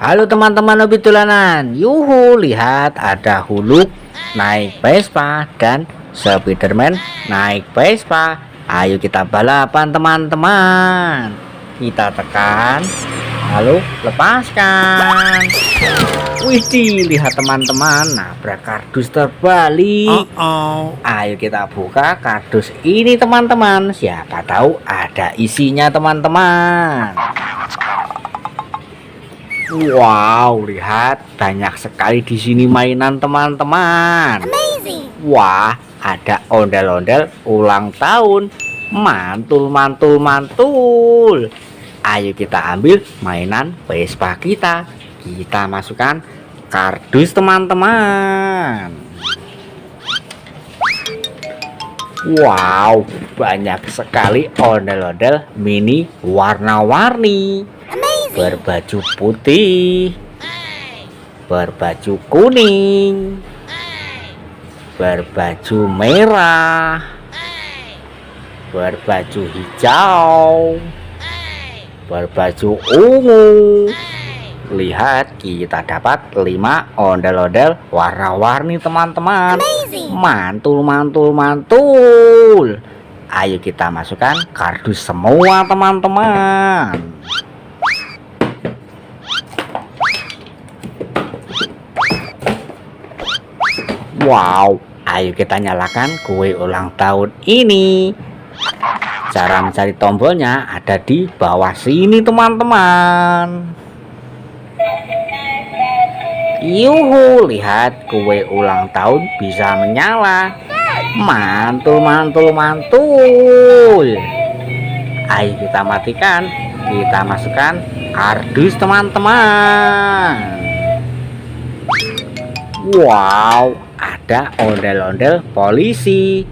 Halo teman-teman hobi tulanan. Yuhu, lihat ada Huluk naik Vespa dan Spiderman naik Vespa. Ayo kita balapan teman-teman. Kita tekan lalu lepaskan. Widih, lihat teman-teman, nabrak kardus terbalik. Ayo kita buka kardus ini teman-teman. Siapa tahu ada isinya teman-teman. Wow, lihat banyak sekali di sini mainan teman-teman. Wah, ada ondel-ondel ulang tahun. Mantul, mantul, mantul. Ayo kita ambil mainan Vespa kita. Kita masukkan kardus teman-teman. Wow, banyak sekali ondel-ondel mini warna-warni. Berbaju putih, berbaju kuning, berbaju merah, berbaju hijau, berbaju ungu. Lihat, kita dapat 5 ondel-ondel warna-warni teman-teman. Mantul, mantul, mantul. Ayo kita masukkan kardus semua teman-teman. Wow, ayo kita nyalakan kue ulang tahun ini. Cara mencari tombolnya ada di bawah sini teman-teman. Yuhu, lihat kue ulang tahun bisa menyala. Mantul, mantul, mantul. Ayo kita matikan. Kita masukkan kardus teman-teman. Wow, ada ondel-ondel polisi.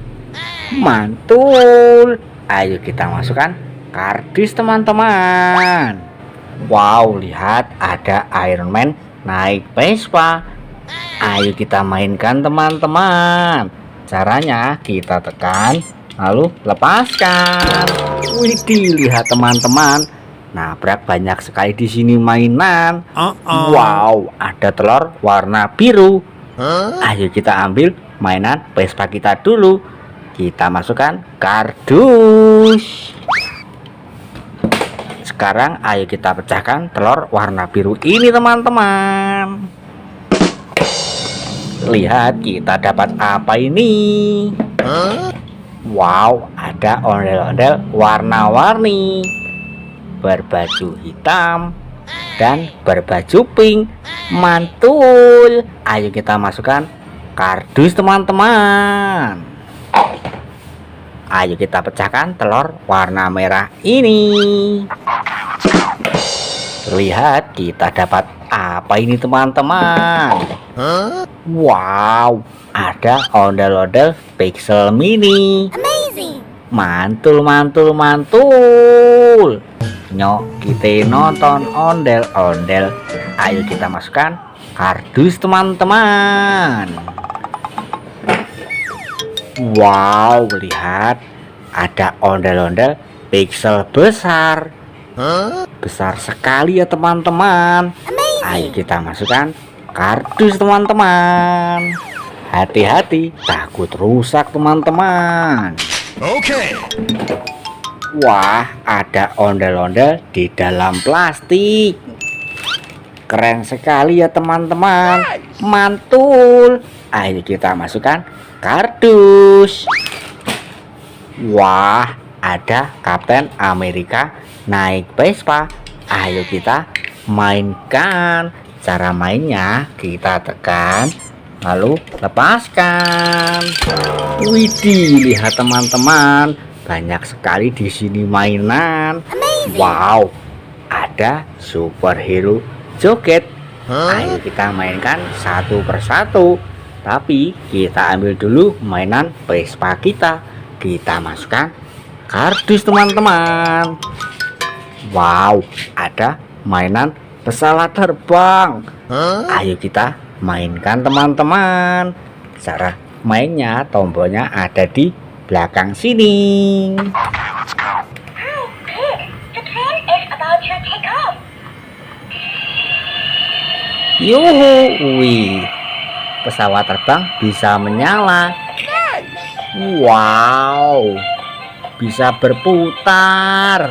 Mantul. Ayo kita masukkan kardus teman-teman. Wow, lihat ada Iron Man naik Vespa. Ayo kita mainkan teman-teman. Caranya kita tekan lalu lepaskan. Widih, lihat teman-teman, nabrak banyak sekali di sini mainan. Wow, ada telur warna biru. Ayo kita ambil mainan Vespa kita dulu. Kita masukkan kardus. Sekarang ayo kita pecahkan telur warna biru ini teman-teman. Lihat kita dapat apa ini. Wow, ada ondel-ondel warna-warni, berbaju hitam dan berbaju pink. Mantul. Ayo kita masukkan kardus teman-teman. Ayo kita pecahkan telur warna merah ini. Lihat kita dapat apa ini teman-teman. Wow, ada ondel-ondel pixel mini. Mantul, mantul, mantul. Nyok, kita nonton ondel-ondel. Ayo kita masukkan kardus teman-teman. Wow, lihat ada ondel-ondel pixel besar. Besar sekali ya teman-teman. Ayo kita masukkan kardus teman-teman. Hati-hati, takut rusak teman-teman. Oke. Wah, ada ondel-ondel di dalam plastik. Keren sekali ya teman-teman. Mantul. Ayo kita masukkan kardus. Wah, ada Kapten Amerika naik Vespa. Ayo kita mainkan. Cara mainnya kita tekan lalu lepaskan. Widih, lihat teman-teman, banyak sekali di sini mainan. Wow, ada superhero joget. Ayo kita mainkan satu persatu. Tapi kita ambil dulu mainan Vespa kita. Kita masukkan kardus teman-teman. Wow, ada mainan pesawat terbang. Ayo kita mainkan teman-teman. Cara mainnya tombolnya ada di belakang sini. The train is about to take off. Yuhu, wih, pesawat terbang bisa menyala. Wow, bisa berputar.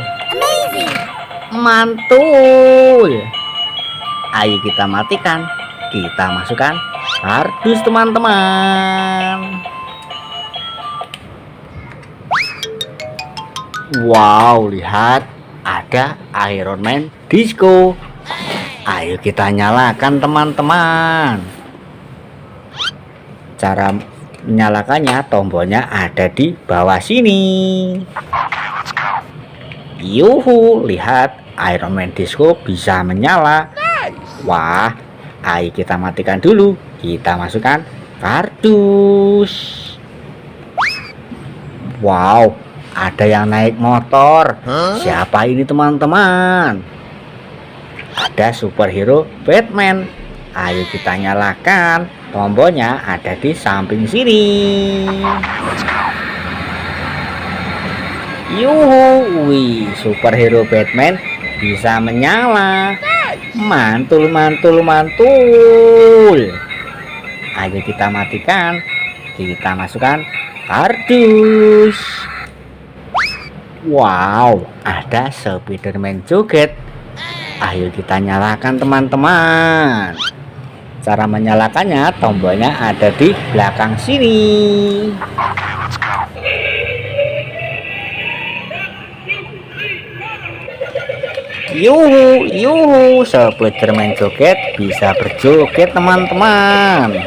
Mantul. Ayo kita matikan, kita masukkan kardus teman-teman. Wow, lihat, ada Iron Man Disco. Ayo kita nyalakan teman-teman. Cara menyalakannya, tombolnya ada di bawah sini. Yuhu, lihat, Iron Man Disco bisa menyala. Wah, ayo kita matikan dulu, kita masukkan kardus. Wow, ada yang naik motor. Siapa ini teman-teman? Ada superhero Batman. Ayo kita nyalakan, tombolnya ada di samping sini. Yuhu, wih, superhero Batman bisa menyala. Mantul, mantul, mantul. Ayo kita matikan, kita masukkan kardus. Wow, ada Spiderman joget. Ayo kita nyalakan teman-teman. Cara menyalakannya, tombolnya ada di belakang sini. Yuhu, yuhu, Spiderman joget bisa berjoget teman-teman.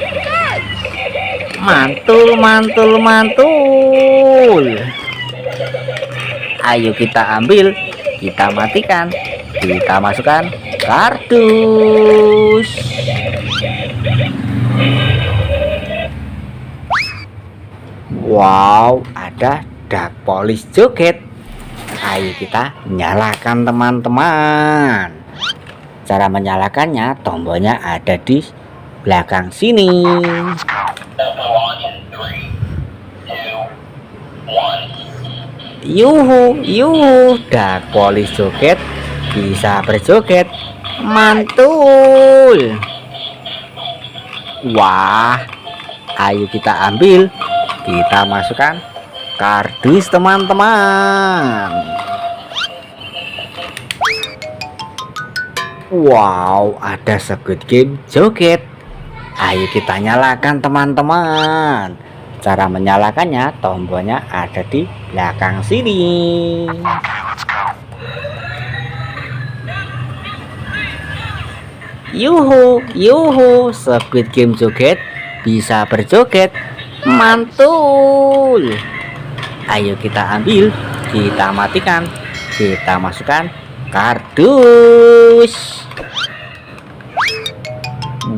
Mantul, mantul, mantul. Ayo kita ambil, kita matikan, kita masukkan kardus. Wow, ada Dark Police joget. Ayo kita nyalakan teman-teman. Cara menyalakannya, tombolnya ada di belakang sini. Yuhu, yuhu, Dark Police joget bisa berjoget. Mantul. Wah, ayo kita ambil, kita masukkan kardus teman-teman. Wow, ada Squid Game joget. Ayo kita nyalakan teman-teman. Cara menyalakannya, tombolnya ada di belakang sini. Yuhu, yuhu, Squid Game joget bisa berjoget. Mantul. Ayo kita ambil, kita matikan, kita masukkan kardus.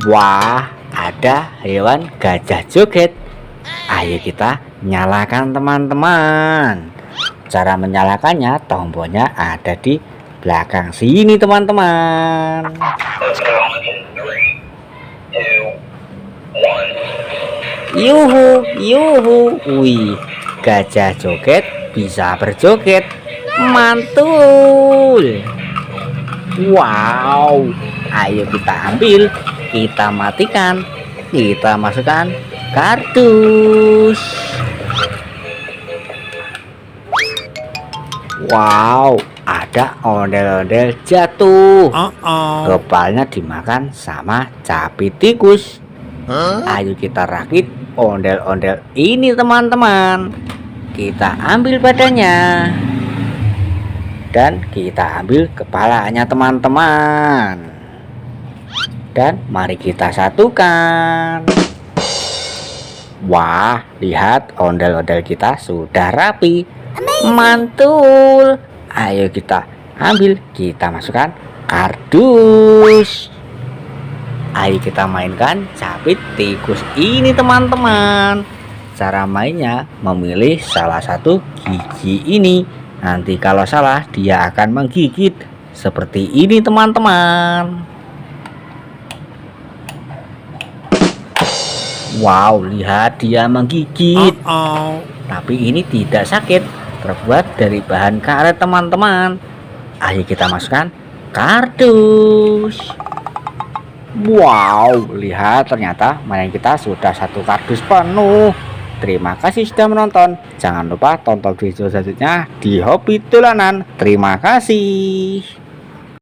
Wah, ada hewan gajah joget. Ayo kita nyalakan teman-teman. Cara menyalakannya, tombolnya ada di belakang sini teman-teman. Yuhu, yuhu, wih, gajah joget bisa berjoget. Mantul. Wow, ayo kita ambil, kita matikan, kita masukkan kardus. Wow, ada ondel-ondel jatuh. Kepalanya dimakan sama capi tikus. Ayo kita rakit ondel-ondel ini teman-teman. Kita ambil badannya dan kita ambil kepalanya teman-teman. Dan mari kita satukan. Wah, lihat, ondel-ondel kita sudah rapi. Mantul. Ayo kita ambil, kita masukkan kardus. Ayo kita mainkan capit tikus ini teman-teman. Cara mainnya, memilih salah satu gigi ini. Nanti kalau salah, dia akan menggigit seperti ini teman-teman. Wow, lihat, dia menggigit. Tapi ini tidak sakit, terbuat dari bahan karet teman-teman. Ayo kita masukkan kardus. Wow, lihat ternyata mainan kita sudah satu kardus penuh. Terima kasih sudah menonton. Jangan lupa tonton video selanjutnya di Hobi Dolanan. Terima kasih.